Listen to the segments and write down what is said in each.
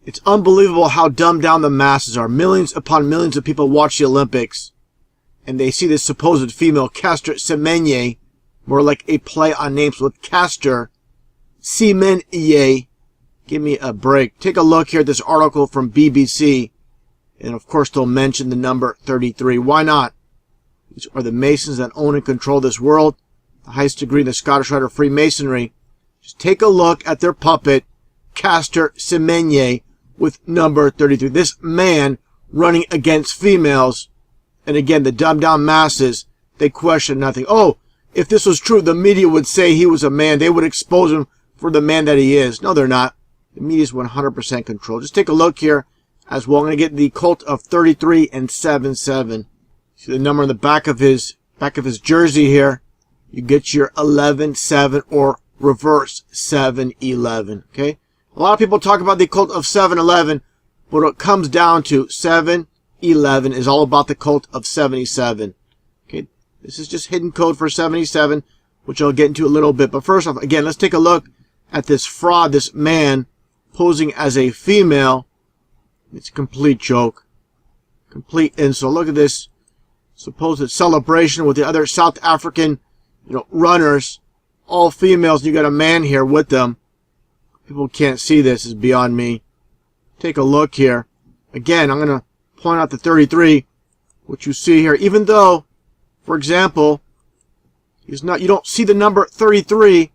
It's unbelievable how dumbed down the masses are. Millions upon millions of people watch the Olympics, and they see this supposed female, Caster Semenya, more like a play on names with Caster Semenya. Give me a break. Take a look here at this article from BBC, and of course they'll mention the number 33. Why not? These are the Masons that own and control this world, the highest degree in the Scottish Rite of Freemasonry. Just take a look at their puppet, Caster Semenya, with number 33. This man running against females. And again, the dumbed down masses, they question nothing. Oh, if this was true, the media would say he was a man. They would expose him for the man that he is. No, they're not. The media is 100% controlled. Just take a look here as well. I'm going to get the cult of 33 and 77. See the number on the back of his jersey here. You get your 11-7 or reverse 7-11. Okay? A lot of people talk about the cult of 7-11, but it comes down to 7-11 is all about the cult of 77. Okay? This is just hidden code for 77, which I'll get into a little bit. But first off, again, let's take a look at this fraud, this man posing as a female. It's a complete joke. Complete insult. Look at this supposed celebration with the other South African, runners, all females. You got a man here with them. People can't see this. It's beyond me. Take a look here. Again, I'm going to point out the 33, what you see here. Even though, for example, you don't see the number 33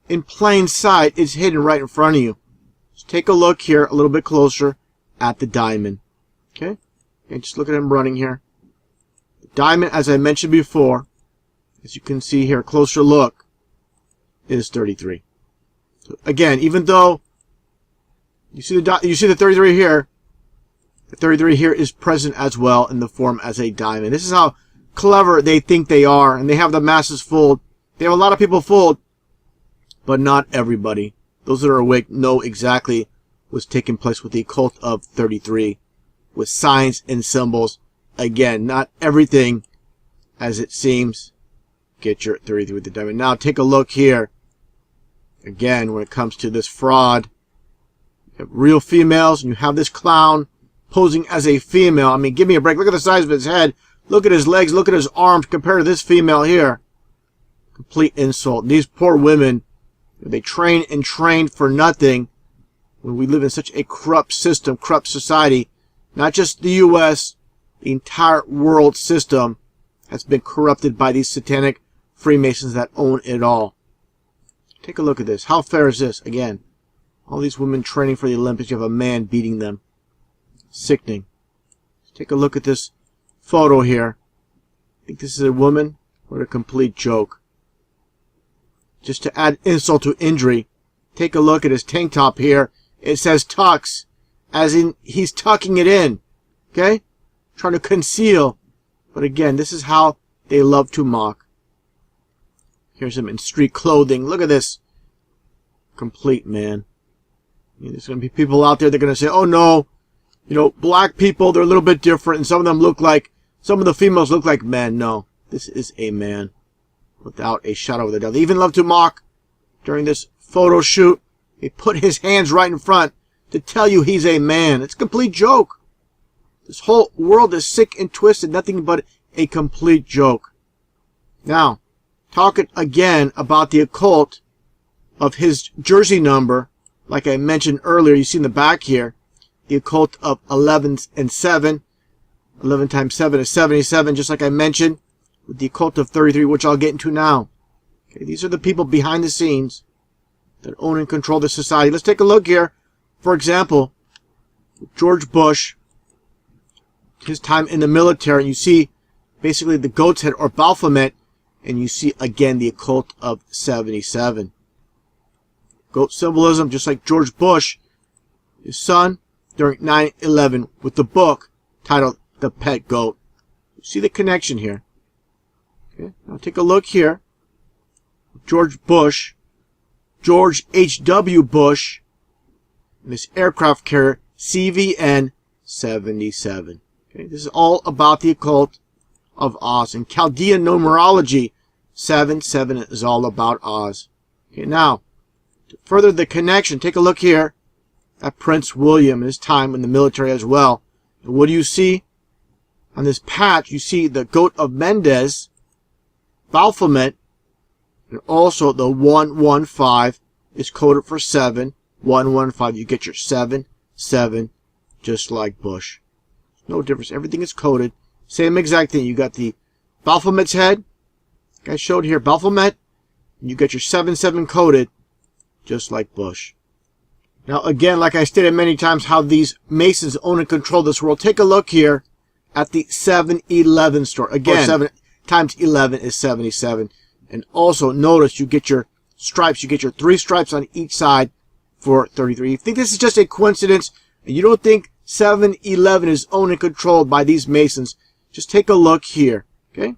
in plain sight. It's hidden right in front of you. Just take a look here a little bit closer at the diamond. Okay? And just look at him running here. The diamond, as I mentioned before, as you can see here, closer look, is 33. So again, even though you see the 33 here, the 33 here is present as well in the form as a diamond. This is how clever they think they are, and they have the masses fooled. They have a lot of people fooled, but not everybody. Those that are awake know exactly what's taking place with the cult of 33, with signs and symbols. Again, not everything as it seems. Get your 33 with the diamond. Now take a look here. Again, when it comes to this fraud, you have real females, and you have this clown posing as a female. I mean, give me a break. Look at the size of his head. Look at his legs. Look at his arms compared to this female here. Complete insult. These poor women, they train and train for nothing when we live in such a corrupt system, corrupt society. Not just the U.S., the entire world system has been corrupted by these satanic Freemasons that own it all. Take a look at this. How fair is this? Again, all these women training for the Olympics. You have a man beating them. Sickening. Take a look at this photo here. I think this is a woman. What a complete joke. Just to add insult to injury, take a look at his tank top here. It says tux, as in he's tucking it in. Okay? Trying to conceal. But again, this is how they love to mock. Here's him in street clothing. Look at this. Complete, man. There's going to be people out there that are going to say, oh no, black people, they're a little bit different, and some of the females look like men. No, this is a man without a shadow of a doubt. They even love to mock during this photo shoot. They put his hands right in front to tell you he's a man. It's a complete joke. This whole world is sick and twisted, nothing but a complete joke. Now, talking again about the occult of his jersey number, like I mentioned earlier, you see in the back here, the occult of 11 and 7. 11 times 7 is 77, just like I mentioned, with the occult of 33, which I'll get into now. Okay, these are the people behind the scenes that own and control the society. Let's take a look here. For example, George Bush, his time in the military, you see basically the goat's head or Baphomet, and you see again the occult of 77. Goat symbolism, just like George Bush, his son, during 9/11 with the book titled The Pet Goat. You see the connection here. Okay, now take a look here. George Bush, George H.W. Bush, and this aircraft carrier CVN 77. Okay, this is all about the occult of Oz. In Chaldean numerology, 77 is all about Oz. Okay, now, to further the connection, take a look here at Prince William, his time in the military as well. And what do you see? On this patch, you see the Goat of Mendes, Baphomet, and also the 115 is coded for 7. 115, you get your 7, 7, just like Bush. No difference. Everything is coded. Same exact thing. You got the Baphomet's head. Like I showed here, Baphomet. And you get your 7, 7 coded, just like Bush. Now, again, like I stated many times, how these Masons own and control this world. Take a look here at the 7-11 store. Again, 7 times 11 is 77. And also, notice you get your stripes. You get your 3 stripes on each side for 33. You think this is just a coincidence, and you don't think 7-11 is owned and controlled by these Masons, just take a look here. Okay?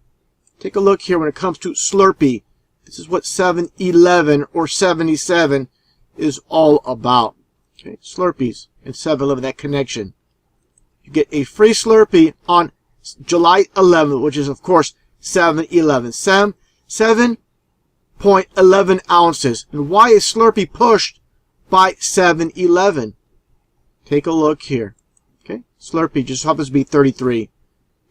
Take a look here when it comes to Slurpee. This is what 7-11 or 77 is all about. Okay? Slurpees and 7-11, that connection. You get a free Slurpee on July 11th, which is, of course, 7-11. 7.11 ounces. And why is Slurpee pushed by 7-11? Take a look here. Okay? Slurpee just happens to be 33.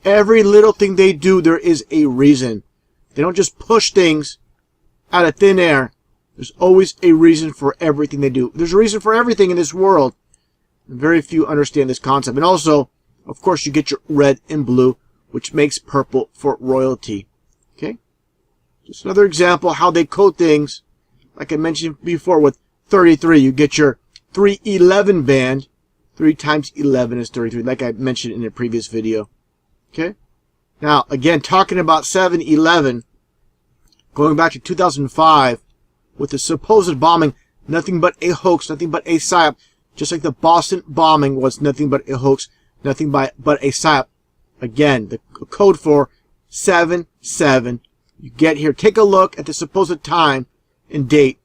Every little thing they do, there is a reason. They don't just push things out of thin air. There's always a reason for everything they do. There's a reason for everything in this world. Very few understand this concept. And also, of course, you get your red and blue, which makes purple for royalty. Okay? Just another example how they code things. Like I mentioned before with 33, you get your 311 band. 3 times 11 is 33, like I mentioned in a previous video. Okay? Now, again, talking about 7-11, going back to 2005, with the supposed bombing, nothing but a hoax, nothing but a psyop, just like the Boston bombing was nothing but a hoax, nothing but a psyop. Again, the code for 7-7. You get here, take a look at the supposed time and date.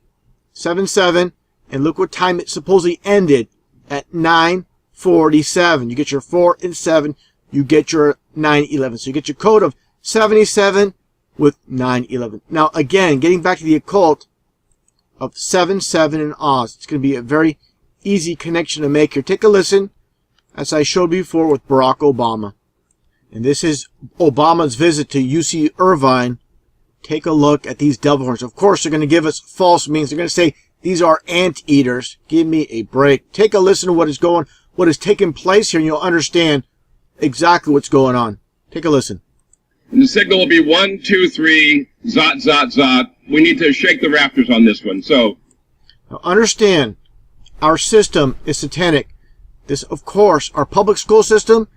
7-7, and look what time it supposedly ended at 9:47. You get your 4 and 7, you get your 9-11. So you get your code of 77 with 9-11. Now, again, getting back to the occult of 7-7 in Oz, it's going to be a very easy connection to make here. Take a listen, as I showed before with Barack Obama. And this is Obama's visit to UC Irvine. Take a look at these devil horns. Of course, they're going to give us false meanings. They're going to say these are anteaters. Give me a break. Take a listen to what is taking place here, and you'll understand exactly what's going on. Take a listen. And the signal will be 1, 2, 3, zot, zot, zot. We need to shake the rafters on this one. So, now understand, our system is satanic. This, of course, our public school system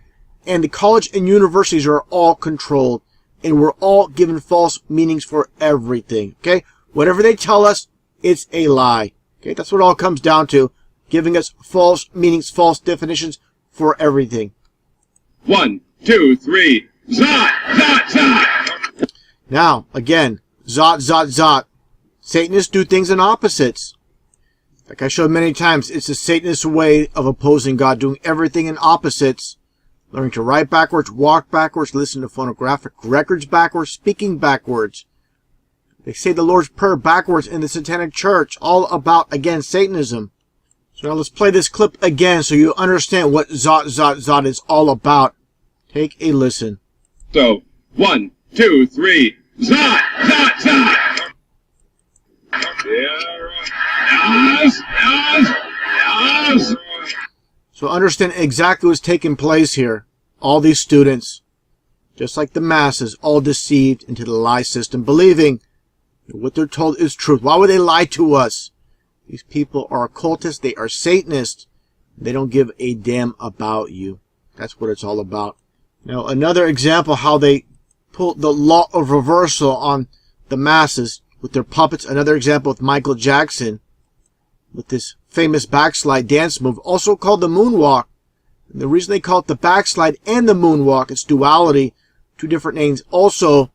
and the college and universities are all controlled. And we're all given false meanings for everything. Okay? Whatever they tell us, it's a lie. Okay? That's what it all comes down to. Giving us false meanings, false definitions for everything. 1, 2, 3, zot, zot, zot. Now, again, zot, zot, zot. Satanists do things in opposites. Like I showed many times, it's the Satanist way of opposing God, doing everything in opposites. Learning to write backwards, walk backwards, listen to phonographic records backwards, speaking backwards. They say the Lord's Prayer backwards in the Satanic Church. All about, again, Satanism. So now let's play this clip again so you understand what zot, zot, zot is all about. Take a listen. So, 1, 2, 3, zot, zot, zot. Yes, yes, yes. So understand exactly what's taking place here. All these students, just like the masses, all deceived into the lie system, believing that what they're told is truth. Why would they lie to us? These people are occultists. They are Satanists. They don't give a damn about you. That's what it's all about. Now, another example how they pull the law of reversal on the masses with their puppets. Another example with Michael Jackson with this famous backslide dance move, also called the moonwalk. And the reason they call it the backslide and the moonwalk, it's duality, 2 different names. Also,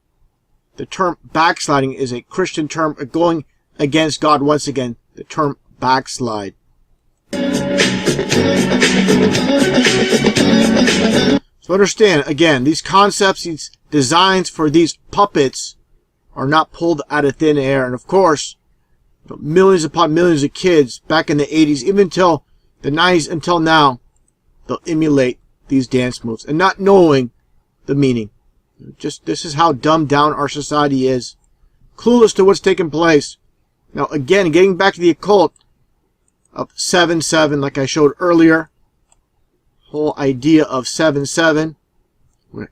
the term backsliding is a Christian term going against God. Once again, the term backslide. So understand, again, these concepts, these designs for these puppets are not pulled out of thin air. And of course, millions upon millions of kids back in the 80s, even till the 90s until now, they'll emulate these dance moves and not knowing the meaning. Just this is how dumbed down our society is. Clueless to what's taking place. Now again, getting back to the occult of 7-7, like I showed earlier. Whole idea of 7-7. What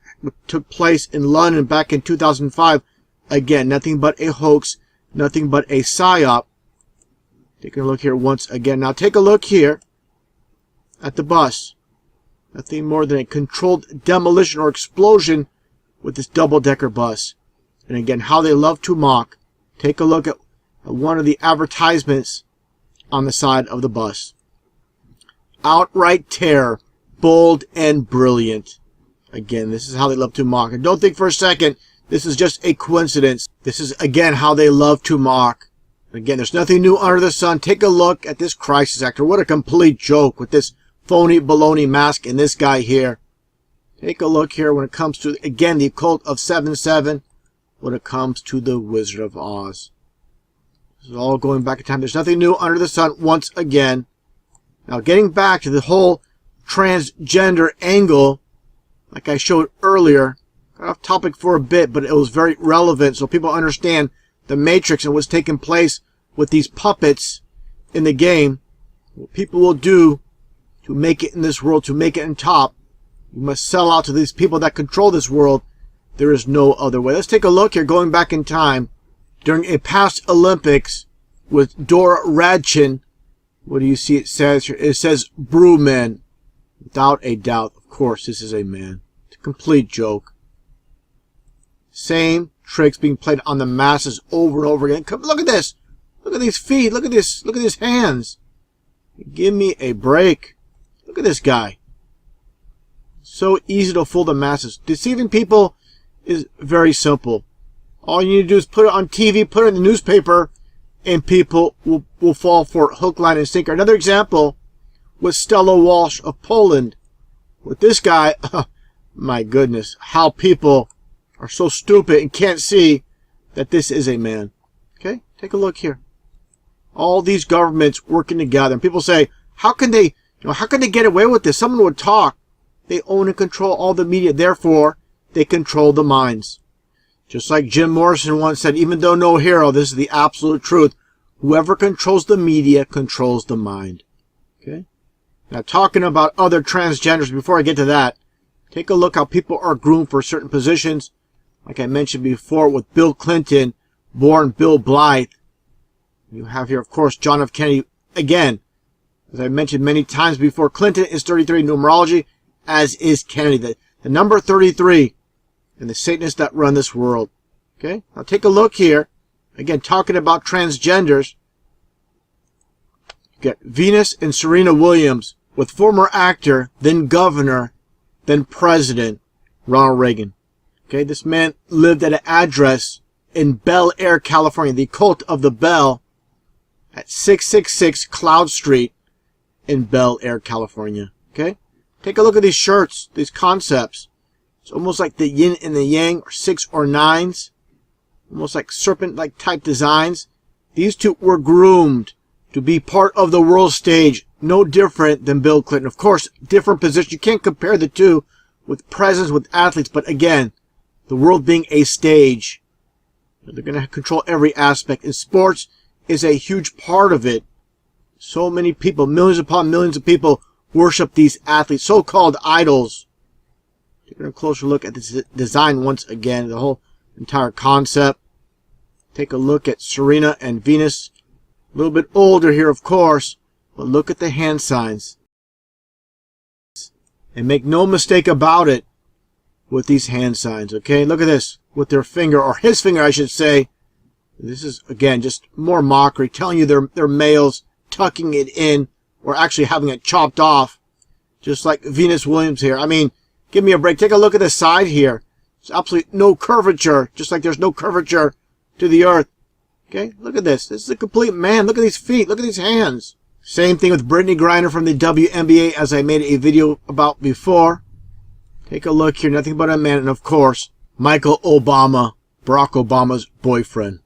took place in London back in 2005. Again, nothing but a hoax. Nothing but a psyop. Taking a look here once again. Now take a look here at the bus. Nothing more than a controlled demolition or explosion with this double-decker bus. And again, how they love to mock. Take a look at one of the advertisements on the side of the bus. Outright terror. Bold and brilliant. Again, this is how they love to mock. And don't think for a second this is just a coincidence. This is, again, how they love to mock. Again, there's nothing new under the sun. Take a look at this crisis actor. What a complete joke with this phony baloney mask and this guy here. Take a look here when it comes to, again, the occult of 7-7. When it comes to the Wizard of Oz. This is all going back in time. There's nothing new under the sun once again. Now, getting back to the whole transgender angle, like I showed earlier, got off topic for a bit, but it was very relevant so people understand the Matrix and what's taking place with these puppets in the game. What people will do to make it in this world, to make it in top, you must sell out to these people that control this world. There is no other way. Let's take a look here, going back in time, during a past Olympics with Dora Radchin. What do you see it says here? It says Brewman. Without a doubt, of course, this is a man. It's a complete joke. Same tricks being played on the masses over and over again. Come, look at this. Look at these feet. Look at this. Look at his hands. Give me a break. Look at this guy. So easy to fool the masses. Deceiving people is very simple. All you need to do is put it on TV, put it in the newspaper, and people will fall for it, hook, line, and sinker. Another example was Stella Walsh of Poland. With this guy, my goodness, how people are so stupid and can't see that this is a man. Okay, take a look here. All these governments working together, and people say, how can they get away with this? Someone would talk. They own and control all the media, therefore they control the minds. Just like Jim Morrison once said, even though no hero, this is the absolute truth. Whoever controls the media controls the mind. Okay? Now, talking about other transgenders, before I get to that, take a look how people are groomed for certain positions. Like I mentioned before with Bill Clinton, born Bill Blythe. You have here, of course, John F. Kennedy. Again, as I mentioned many times before, Clinton is 33 in numerology, as is Kennedy. The number 33 and the Satanists that run this world. Okay? Now take a look here. Again, talking about transgenders. You get Venus and Serena Williams with former actor, then governor, then president, Ronald Reagan. Okay? This man lived at an address in Bel Air, California. The Occult of the Bell at 666 Cloud Street in Bel Air, California. Okay? Take a look at these shirts, these concepts. It's almost like the yin and the yang, or 6 or 9s. Almost like serpent-like type designs. These two were groomed to be part of the world stage. No different than Bill Clinton. Of course, different position. You can't compare the two with presence, with athletes. But again, the world being a stage, they're going to control every aspect. And sports is a huge part of it. So many people, millions upon millions of people, worship these athletes, so-called idols. Taking a closer look at this design once again, the whole entire concept. Take a look at Serena and Venus. A little bit older here, of course, but look at the hand signs. And make no mistake about it with these hand signs, okay? Look at this, with their finger, or his finger, I should say. This is, again, just more mockery, telling you they're males, tucking it in, or actually having it chopped off, just like Venus Williams here. I mean, give me a break. Take a look at the side here. There's absolutely no curvature, just like there's no curvature to the earth. Okay, look at this. This is a complete man. Look at these feet. Look at these hands. Same thing with Brittany Griner from the WNBA, as I made a video about before. Take a look here. Nothing but a man. And, of course, Michael Obama, Barack Obama's boyfriend.